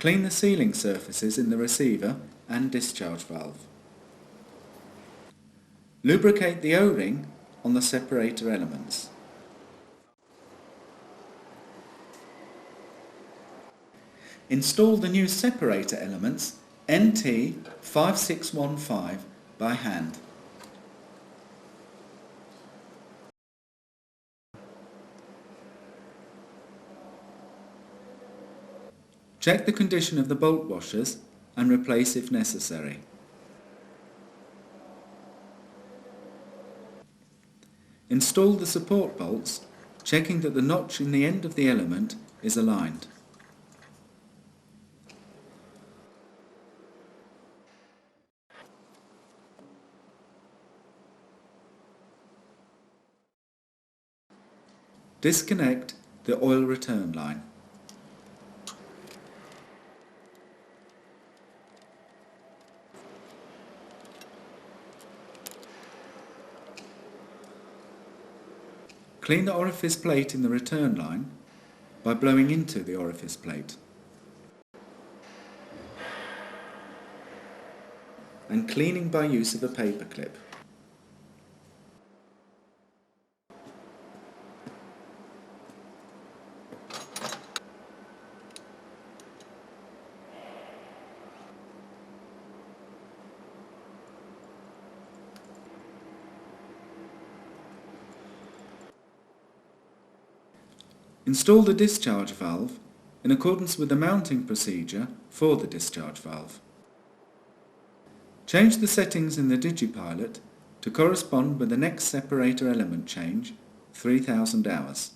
Clean the sealing surfaces in the receiver and discharge valve. Lubricate the O-ring on the separator elements. Install the new separator elements NT5615 by hand. Check the condition of the bolt washers and replace if necessary. Install the support bolts, checking that the notch in the end of the element is aligned. Disconnect the oil return line. Clean the orifice plate in the return line by blowing into the orifice plate and cleaning by use of a paper clip. Install the discharge valve in accordance with the mounting procedure for the discharge valve. Change the settings in the DigiPilot to correspond with the next separator element change, 3000 hours.